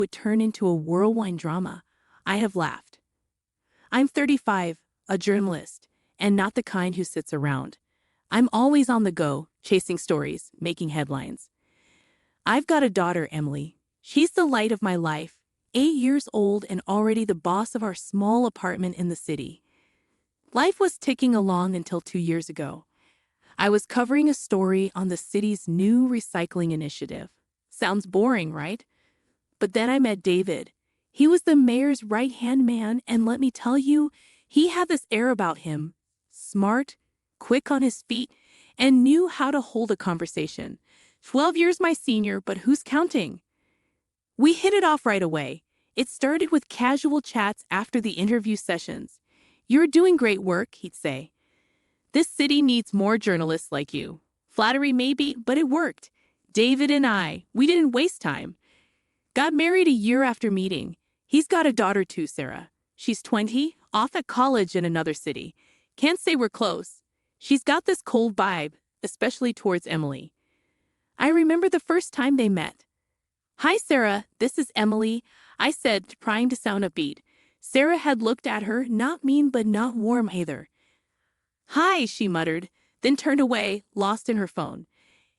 would turn into a whirlwind drama. I have laughed. I'm 35, a journalist, and not the kind who sits around. I'm always on the go, chasing stories, making headlines. I've got a daughter, Emily. She's the light of my life, 8 years old and already the boss of our small apartment in the city. Life was ticking along until 2 years ago. I was covering a story on the city's new recycling initiative. Sounds boring, right? But then I met David. He was the mayor's right-hand man, and let me tell you, he had this air about him. Smart, quick on his feet, and knew how to hold a conversation. 12 years my senior, but who's counting? We hit it off right away. It started with casual chats after the interview sessions. You're doing great work, he'd say. This city needs more journalists like you. Flattery maybe, but it worked. David and I, we didn't waste time. Got married a year after meeting. He's got a daughter too, Sarah. She's 20, off at college in another city. Can't say we're close. She's got this cold vibe, especially towards Emily. I remember the first time they met. Hi, Sarah, this is Emily, I said, trying to sound upbeat. Sarah had looked at her, not mean but not warm either. Hi, she muttered, then turned away, lost in her phone.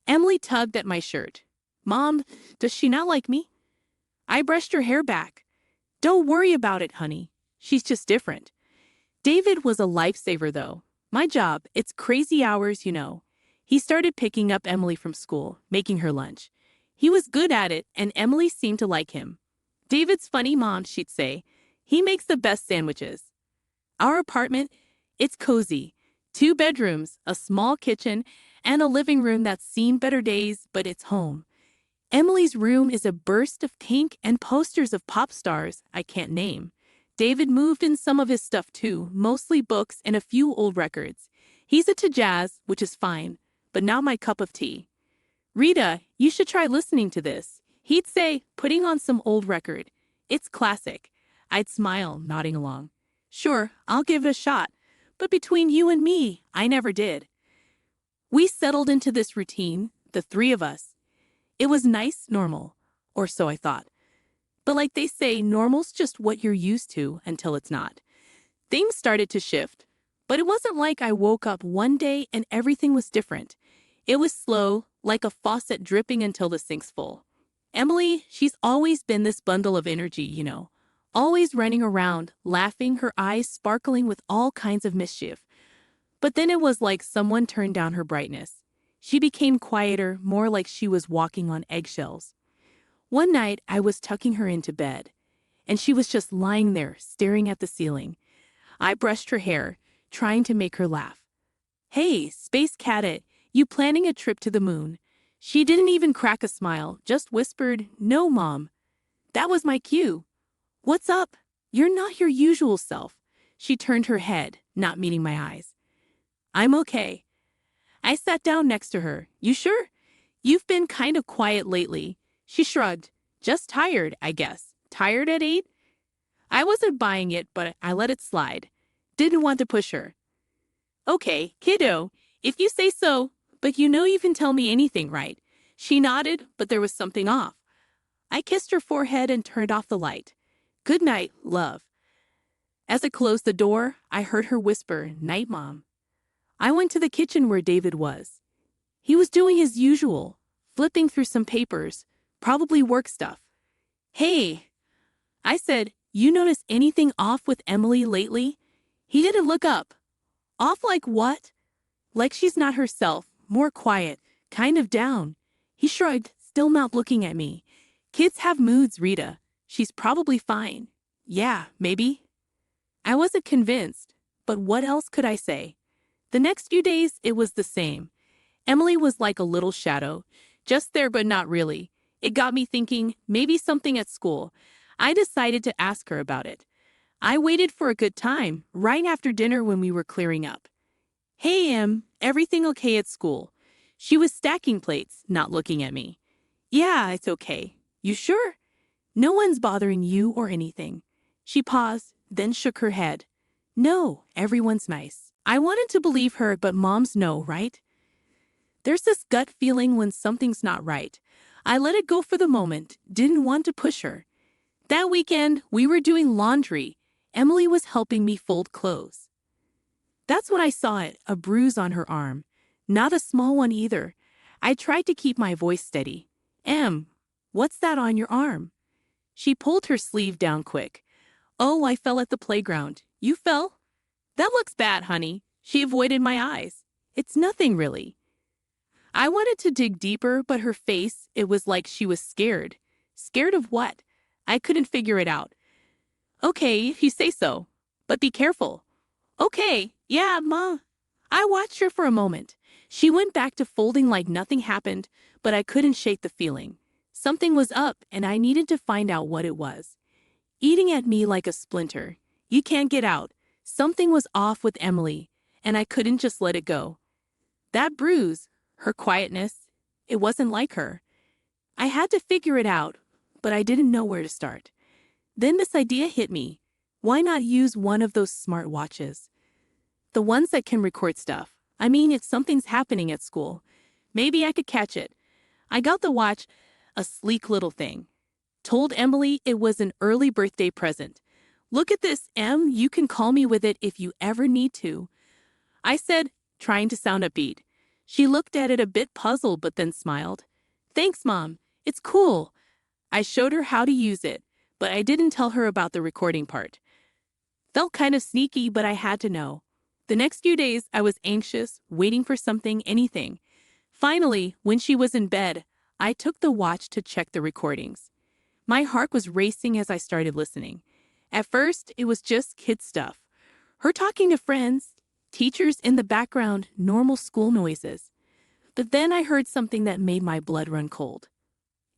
Emily tugged at my shirt. Mom, does she not like me? I brushed her hair back. Don't worry about it, honey. She's just different. David was a lifesaver, though. My job, it's crazy hours, you know. He started picking up Emily from school, making her lunch. He was good at it, and Emily seemed to like him. David's funny, Mom, she'd say. He makes the best sandwiches. Our apartment, it's cozy. 2 bedrooms, a small kitchen, and a living room that's seen better days, but it's home. Emily's room is a burst of pink and posters of pop stars I can't name. David moved in some of his stuff too, mostly books and a few old records. He's into jazz, which is fine, but not my cup of tea. Rita, you should try listening to this. He'd say, putting on some old record. It's classic. I'd smile, nodding along. Sure, I'll give it a shot. But between you and me, I never did. We settled into this routine, the 3 of us. It was nice, normal, or so I thought. But like they say, normal's just what you're used to until it's not. Things started to shift, but it wasn't like I woke up one day and everything was different. It was slow, like a faucet dripping until the sink's full. Emily, she's always been this bundle of energy, you know. Always running around, laughing, her eyes sparkling with all kinds of mischief. But then it was like someone turned down her brightness. She became quieter, more like she was walking on eggshells. One night, I was tucking her into bed, and she was just lying there, staring at the ceiling. I brushed her hair, trying to make her laugh. Hey, Space Cadet, you planning a trip to the moon? She didn't even crack a smile, just whispered, No, Mom. That was my cue. What's up? You're not your usual self. She turned her head, not meeting my eyes. I'm okay. I sat down next to her. You sure? You've been kind of quiet lately. She shrugged. Just tired, I guess. Tired at 8? I wasn't buying it, but I let it slide. Didn't want to push her. Okay, kiddo, if you say so, but you know you can tell me anything, right? She nodded, but there was something off. I kissed her forehead and turned off the light. Good night, love. As I closed the door, I heard her whisper, Night, Mom. I went to the kitchen where David was. He was doing his usual, flipping through some papers, probably work stuff. Hey, I said, you notice anything off with Emily lately? He didn't look up. Off like what? Like she's not herself, more quiet, kind of down. He shrugged, still not looking at me. Kids have moods, Rita. She's probably fine. Yeah, maybe. I wasn't convinced, but what else could I say? The next few days, it was the same. Emily was like a little shadow, just there but not really. It got me thinking, maybe something at school. I decided to ask her about it. I waited for a good time, right after dinner when we were clearing up. Hey, Em, everything okay at school? She was stacking plates, not looking at me. Yeah, it's okay. You sure? No one's bothering you or anything. She paused, then shook her head. No, everyone's nice. I wanted to believe her, but moms know, right? There's this gut feeling when something's not right. I let it go for the moment, didn't want to push her. That weekend, we were doing laundry. Emily was helping me fold clothes. That's when I saw it, a bruise on her arm. Not a small one either. I tried to keep my voice steady. Em, what's that on your arm? She pulled her sleeve down quick. Oh, I fell at the playground. You fell? That looks bad, honey. She avoided my eyes. It's nothing really. I wanted to dig deeper, but her face, it was like she was scared. Scared of what? I couldn't figure it out. Okay, if you say so. But be careful. Okay, yeah, Ma. I watched her for a moment. She went back to folding like nothing happened, but I couldn't shake the feeling. Something was up, and I needed to find out what it was. Eating at me like a splinter. You can't get out. Something was off with Emily, and I couldn't just let it go. That bruise, her quietness, it wasn't like her. I had to figure it out, but I didn't know where to start. Then this idea hit me. Why not use one of those smart watches? The ones that can record stuff. I mean, if something's happening at school, maybe I could catch it. I got the watch, a sleek little thing. Told Emily it was an early birthday present. Look at this, Em, you can call me with it if you ever need to. I said, trying to sound upbeat. She looked at it a bit puzzled but then smiled. Thanks, Mom. It's cool. I showed her how to use it, but I didn't tell her about the recording part. Felt kind of sneaky, but I had to know. The next few days, I was anxious, waiting for something, anything. Finally, when she was in bed, I took the watch to check the recordings. My heart was racing as I started listening. At first, it was just kid stuff. Her talking to friends, teachers in the background, normal school noises. But then I heard something that made my blood run cold.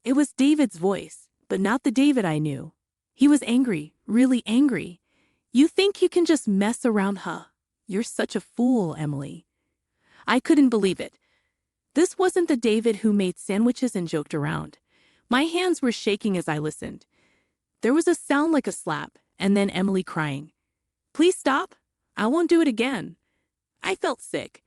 It was David's voice, but not the David I knew. He was angry, really angry. You think you can just mess around, huh? You're such a fool, Emily. I couldn't believe it. This wasn't the David who made sandwiches and joked around. My hands were shaking as I listened. There was a sound like a slap, and then Emily crying. Please stop. I won't do it again. I felt sick.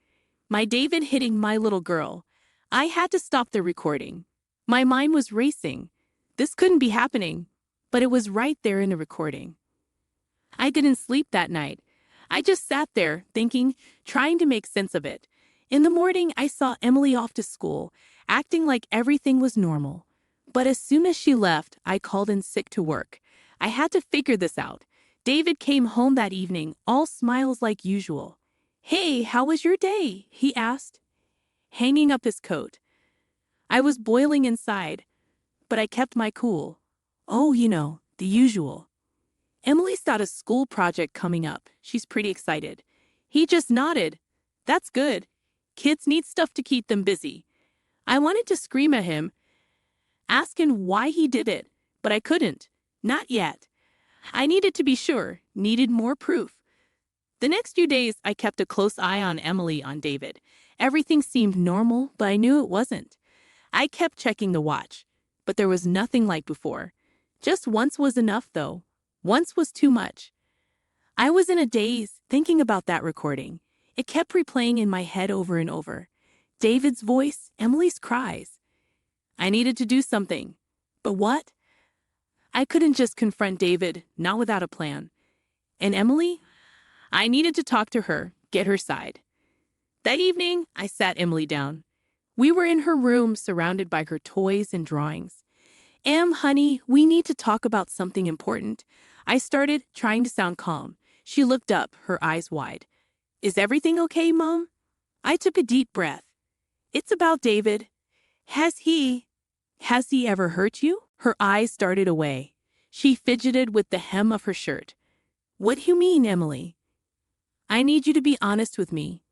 My David hitting my little girl. I had to stop the recording. My mind was racing. This couldn't be happening, but it was right there in the recording. I didn't sleep that night. I just sat there, thinking, trying to make sense of it. In the morning, I saw Emily off to school, acting like everything was normal. But as soon as she left, I called in sick to work. I had to figure this out. David came home that evening, all smiles like usual. Hey, how was your day? He asked, hanging up his coat. I was boiling inside, but I kept my cool. Oh, the usual. Emily's got a school project coming up. She's pretty excited. He just nodded. That's good. Kids need stuff to keep them busy. I wanted to scream at him, asking why he did it, but I couldn't. Not yet. I needed to be sure, needed more proof. The next few days, I kept a close eye on Emily, on David. Everything seemed normal, but I knew it wasn't. I kept checking the watch, but there was nothing like before. Just once was enough, though. Once was too much. I was in a daze, thinking about that recording. It kept replaying in my head over and over. David's voice, Emily's cries. I needed to do something. But what? I couldn't just confront David, not without a plan. And Emily? I needed to talk to her, get her side. That evening, I sat Emily down. We were in her room, surrounded by her toys and drawings. Em, honey, we need to talk about something important. I started, trying to sound calm. She looked up, her eyes wide. Is everything okay, Mom? I took a deep breath. It's about David. Has he ever hurt you? Her eyes darted away. She fidgeted with the hem of her shirt. What do you mean, Emily? I need you to be honest with me.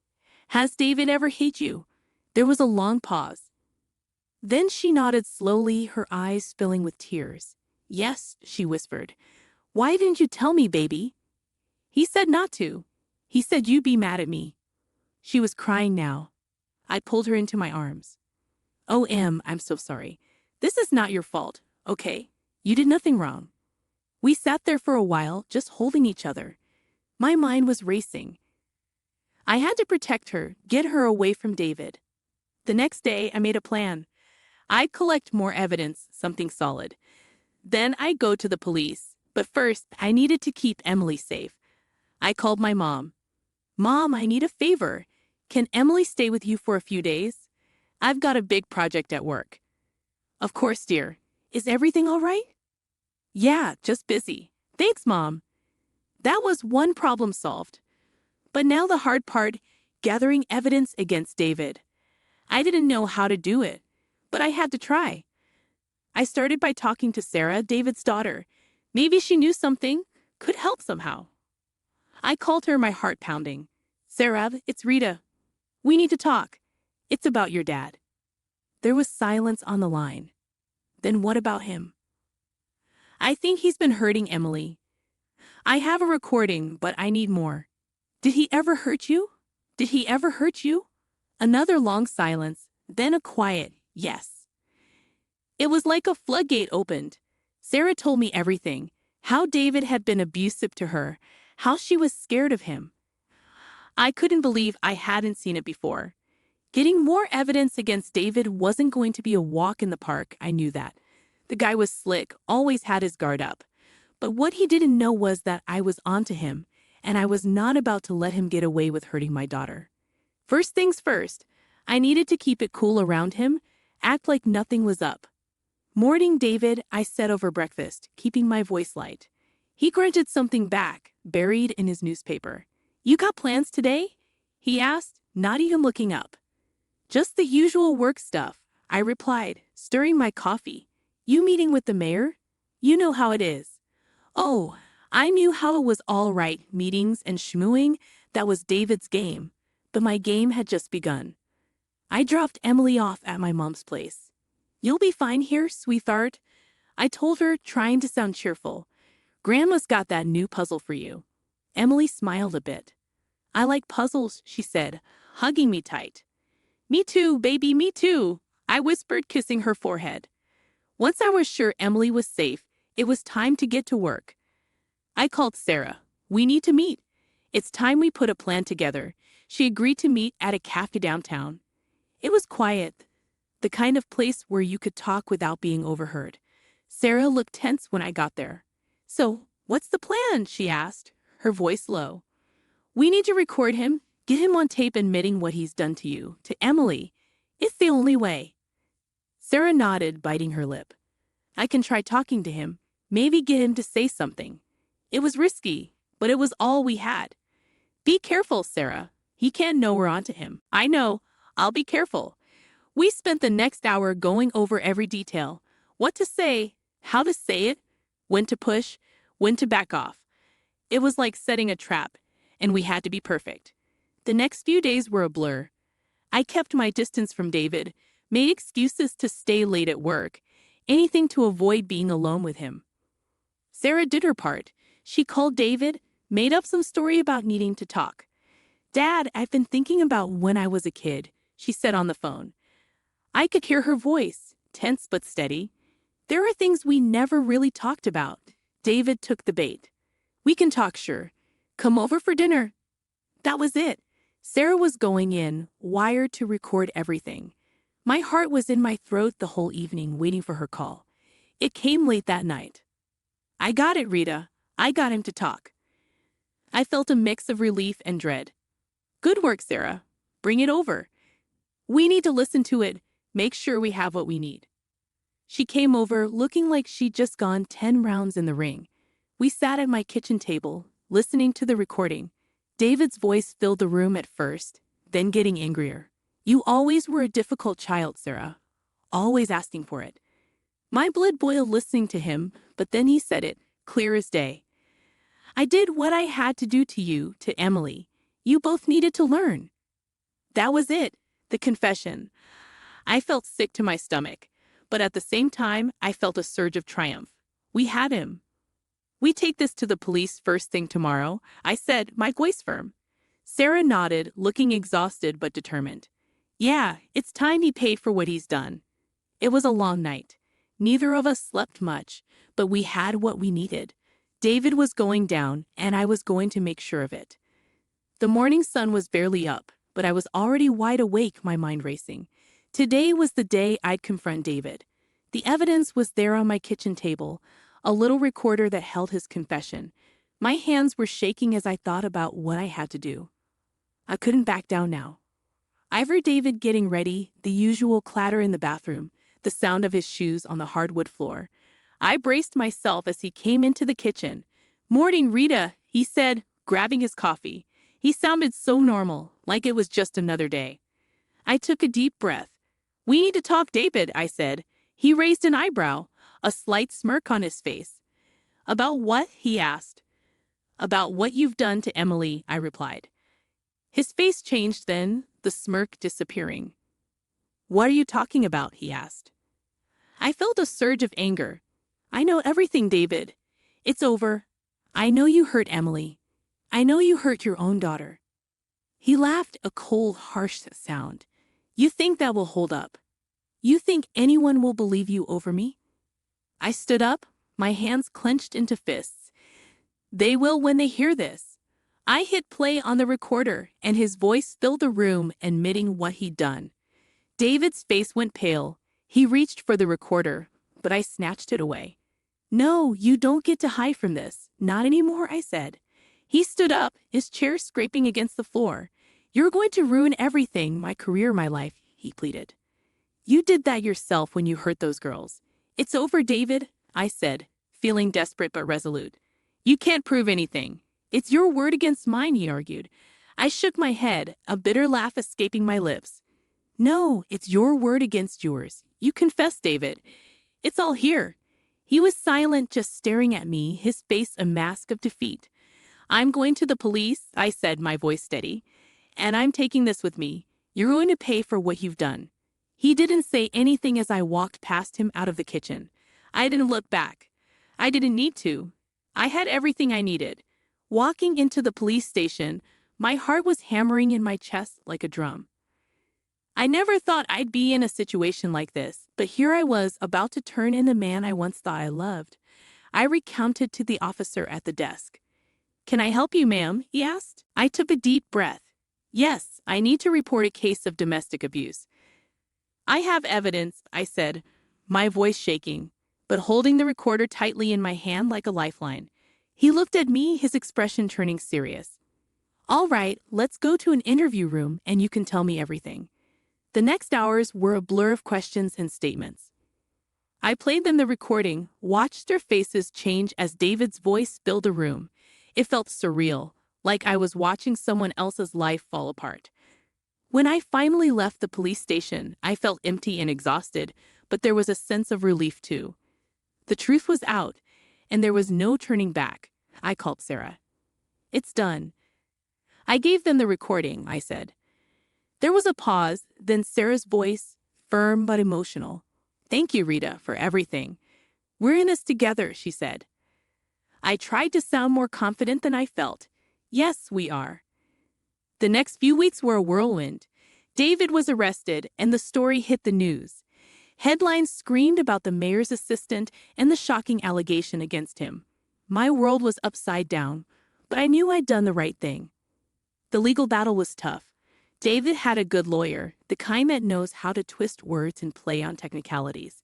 Has David ever hit you? There was a long pause. Then she nodded slowly, her eyes filling with tears. Yes, she whispered. Why didn't you tell me, baby? He said not to. He said you'd be mad at me. She was crying now. I pulled her into my arms. Oh, Em, I'm so sorry. This is not your fault, okay? You did nothing wrong. We sat there for a while, just holding each other. My mind was racing. I had to protect her, get her away from David. The next day, I made a plan. I'd collect more evidence, something solid. Then I'd go to the police. But first, I needed to keep Emily safe. I called my mom. Mom, I need a favor. Can Emily stay with you for a few days? I've got a big project at work. Of course, dear. Is everything all right? Yeah, just busy. Thanks, Mom. That was one problem solved. But now the hard part, gathering evidence against David. I didn't know how to do it, but I had to try. I started by talking to Sarah, David's daughter. Maybe she knew something, could help somehow. I called her, my heart pounding. Sarah, it's Rita. We need to talk. It's about your dad. There was silence on the line. Then what about him? I think he's been hurting Emily. I have a recording, but I need more. Did he ever hurt you? Did he ever hurt you? Another long silence, then a quiet yes. It was like a floodgate opened. Sarah told me everything, how David had been abusive to her, how she was scared of him. I couldn't believe I hadn't seen it before. Getting more evidence against David wasn't going to be a walk in the park, I knew that. The guy was slick, always had his guard up. But what he didn't know was that I was onto him, and I was not about to let him get away with hurting my daughter. First things first, I needed to keep it cool around him, act like nothing was up. Morning, David, I said over breakfast, keeping my voice light. He grunted something back, buried in his newspaper. You got plans today? He asked, not even looking up. Just the usual work stuff, I replied, stirring my coffee. You meeting with the mayor? You know how it is. Oh, I knew how it was all right, meetings and schmooing, that was David's game. But my game had just begun. I dropped Emily off at my mom's place. You'll be fine here, sweetheart, I told her, trying to sound cheerful. Grandma's got that new puzzle for you. Emily smiled a bit. I like puzzles, she said, hugging me tight. Me too, baby, me too, I whispered, kissing her forehead. Once I was sure Emily was safe, it was time to get to work. I called Sarah. We need to meet. It's time we put a plan together. She agreed to meet at a cafe downtown. It was quiet, the kind of place where you could talk without being overheard. Sarah looked tense when I got there. So, what's the plan? She asked, her voice low. We need to record him, get him on tape admitting what he's done to you, to Emily. It's the only way. Sarah nodded, biting her lip. I can try talking to him, maybe get him to say something. It was risky, but it was all we had. Be careful, Sarah. He can't know we're onto him. I know. I'll be careful. We spent the next hour going over every detail. What to say, how to say it, when to push, when to back off. It was like setting a trap, and we had to be perfect. The next few days were a blur. I kept my distance from David, made excuses to stay late at work, anything to avoid being alone with him. Sarah did her part. She called David, made up some story about needing to talk. Dad, I've been thinking about when I was a kid, she said on the phone. I could hear her voice, tense but steady. There are things we never really talked about. David took the bait. We can talk, sure. Come over for dinner. That was it. Sarah was going in, wired to record everything. My heart was in my throat the whole evening, waiting for her call. It came late that night. I got it, Rita. I got him to talk. I felt a mix of relief and dread. Good work, Sarah. Bring it over. We need to listen to it, make sure we have what we need. She came over, looking like she'd just gone 10 rounds in the ring. We sat at my kitchen table, listening to the recording. David's voice filled the room at first, then getting angrier. You always were a difficult child, Sarah. Always asking for it. My blood boiled listening to him, but then he said it, clear as day. I did what I had to do to you, to Emily. You both needed to learn. That was it, the confession. I felt sick to my stomach, but at the same time, I felt a surge of triumph. We had him. We take this to the police first thing tomorrow, I said, my voice firm. Sarah nodded, looking exhausted but determined. Yeah, it's time he paid for what he's done. It was a long night. Neither of us slept much, but we had what we needed. David was going down, and I was going to make sure of it. The morning sun was barely up, but I was already wide awake, my mind racing. Today was the day I'd confront David. The evidence was there on my kitchen table, a little recorder that held his confession. My hands were shaking as I thought about what I had to do. I couldn't back down now. I heard David getting ready, the usual clatter in the bathroom, the sound of his shoes on the hardwood floor. I braced myself as he came into the kitchen. "Morning, Rita," he said, grabbing his coffee. He sounded so normal, like it was just another day. I took a deep breath. "We need to talk, David," I said. He raised an eyebrow, a slight smirk on his face. "About what?" he asked. "About what you've done to Emily," I replied. His face changed then, the smirk disappearing. "What are you talking about?" he asked. I felt a surge of anger. "I know everything, David. It's over. I know you hurt Emily. I know you hurt your own daughter." He laughed, a cold, harsh sound. "You think that will hold up? You think anyone will believe you over me?" I stood up, my hands clenched into fists. "They will when they hear this." I hit play on the recorder, and his voice filled the room, admitting what he'd done. David's face went pale. He reached for the recorder, but I snatched it away. "No, you don't get to hide from this. Not anymore," I said. He stood up, his chair scraping against the floor. "You're going to ruin everything, my career, my life," he pleaded. "You did that yourself when you hurt those girls." "It's over, David," I said, feeling desperate but resolute. "You can't prove anything. It's your word against mine," he argued. I shook my head, a bitter laugh escaping my lips. "No, it's your word against yours. You confessed, David. It's all here." He was silent, just staring at me, his face a mask of defeat. "I'm going to the police," I said, my voice steady. "And I'm taking this with me. You're going to pay for what you've done." He didn't say anything as I walked past him out of the kitchen. I didn't look back. I didn't need to. I had everything I needed. Walking into the police station, my heart was hammering in my chest like a drum. I never thought I'd be in a situation like this, but here I was, about to turn in the man I once thought I loved. I recounted to the officer at the desk. "Can I help you, ma'am?" he asked. I took a deep breath. "Yes, I need to report a case of domestic abuse." "I have evidence," I said, my voice shaking, but holding the recorder tightly in my hand like a lifeline. He looked at me, his expression turning serious. "All right, let's go to an interview room and you can tell me everything." The next hours were a blur of questions and statements. I played them the recording, watched their faces change as David's voice filled the room. It felt surreal, like I was watching someone else's life fall apart. When I finally left the police station, I felt empty and exhausted, but there was a sense of relief too. The truth was out, and there was no turning back. I called Sarah. "It's done." I gave them the recording, I said. There was a pause, then Sarah's voice, firm but emotional. "Thank you, Rita, for everything. We're in this together," she said. I tried to sound more confident than I felt. "Yes, we are." The next few weeks were a whirlwind. David was arrested, and the story hit the news. Headlines screamed about the mayor's assistant and the shocking allegation against him. My world was upside down, but I knew I'd done the right thing. The legal battle was tough. David had a good lawyer, the kind that knows how to twist words and play on technicalities.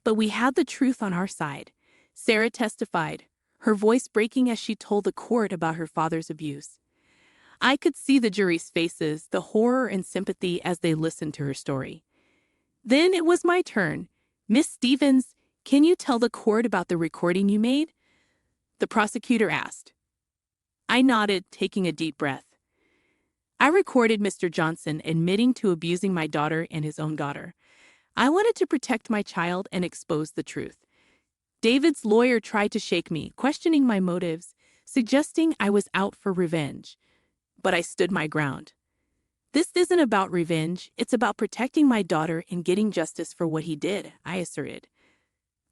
But we had the truth on our side. Sarah testified, her voice breaking as she told the court about her father's abuse. I could see the jury's faces, the horror and sympathy as they listened to her story. Then it was my turn. "Miss Stevens, can you tell the court about the recording you made?" the prosecutor asked. I nodded, taking a deep breath. I recorded Mr. Johnson admitting to abusing my daughter and his own daughter. I wanted to protect my child and expose the truth. David's lawyer tried to shake me, questioning my motives, suggesting I was out for revenge. But I stood my ground. "This isn't about revenge, it's about protecting my daughter and getting justice for what he did," I asserted.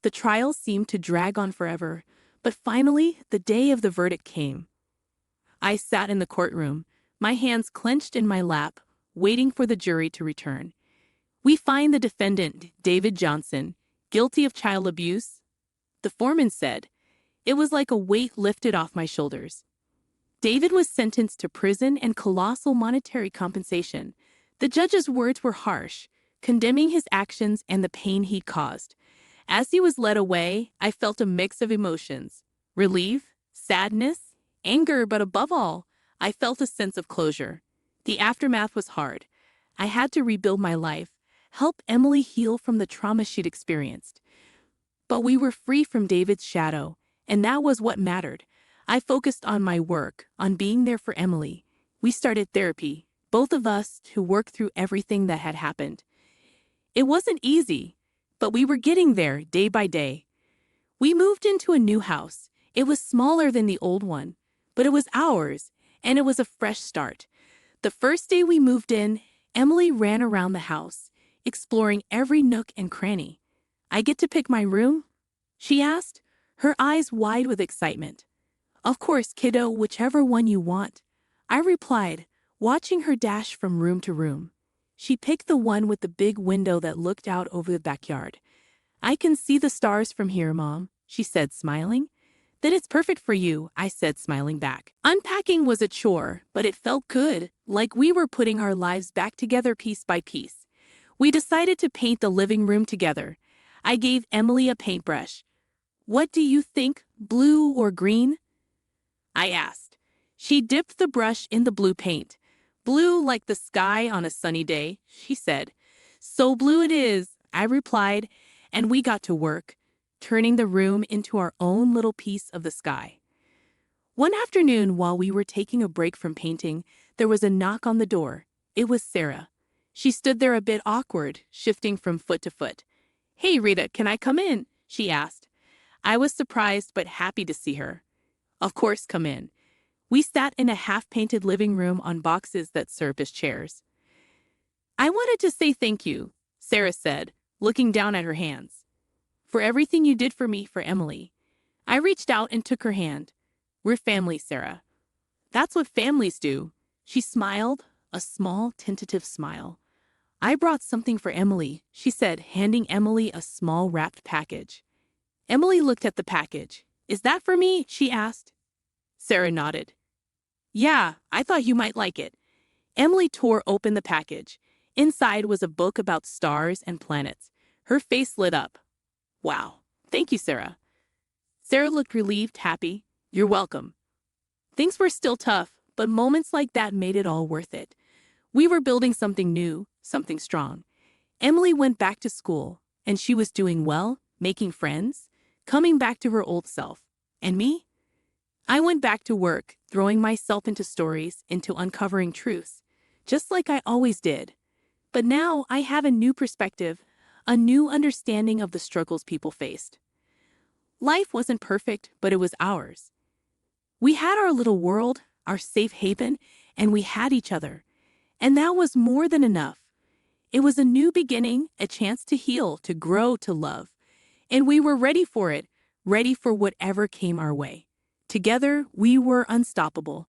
The trial seemed to drag on forever, but finally, the day of the verdict came. I sat in the courtroom, my hands clenched in my lap, waiting for the jury to return. "We find the defendant, David Johnson, guilty of child abuse," the foreman said. It was like a weight lifted off my shoulders. David was sentenced to prison and colossal monetary compensation. The judge's words were harsh, condemning his actions and the pain he'd caused. As he was led away, I felt a mix of emotions: relief, sadness, anger, but above all, I felt a sense of closure. The aftermath was hard. I had to rebuild my life, help Emily heal from the trauma she'd experienced. But we were free from David's shadow, and that was what mattered. I focused on my work, on being there for Emily. We started therapy, both of us, to work through everything that had happened. It wasn't easy, but we were getting there day by day. We moved into a new house. It was smaller than the old one, but it was ours, and it was a fresh start. The first day we moved in, Emily ran around the house, exploring every nook and cranny. "I get to pick my room?" she asked, her eyes wide with excitement. "Of course, kiddo, whichever one you want," I replied, watching her dash from room to room. She picked the one with the big window that looked out over the backyard. "I can see the stars from here, Mom," she said, smiling. "Then it's perfect for you," I said, smiling back. Unpacking was a chore, but it felt good, like we were putting our lives back together piece by piece. We decided to paint the living room together. I gave Emily a paintbrush. "What do you think, blue or green?" I asked. She dipped the brush in the blue paint. "Blue like the sky on a sunny day," she said. "So blue it is," I replied, and we got to work, turning the room into our own little piece of the sky. One afternoon, while we were taking a break from painting, there was a knock on the door. It was Sarah. She stood there a bit awkward, shifting from foot to foot. "Hey, Rita, can I come in?" she asked. I was surprised but happy to see her. "Of course, come in." We sat in a half-painted living room on boxes that served as chairs. "I wanted to say thank you," Sarah said, looking down at her hands, "for everything you did for me, for Emily." I reached out and took her hand. "We're family, Sarah." "That's what families do." She smiled, a small, tentative smile. "I brought something for Emily," she said, handing Emily a small wrapped package. Emily looked at the package. "Is that for me?" she asked. Sarah nodded. "Yeah, I thought you might like it." Emily tore open the package. Inside was a book about stars and planets. Her face lit up. "Wow, thank you, Sarah." Sarah looked relieved, happy. "You're welcome." Things were still tough, but moments like that made it all worth it. We were building something new, something strong. Emily went back to school, and she was doing well, making friends, coming back to her old self. And me? I went back to work, throwing myself into stories, into uncovering truths, just like I always did. But now I have a new perspective, a new understanding of the struggles people faced. Life wasn't perfect, but it was ours. We had our little world, our safe haven, and we had each other. And that was more than enough. It was a new beginning, a chance to heal, to grow, to love. And we were ready for it, ready for whatever came our way. Together, we were unstoppable.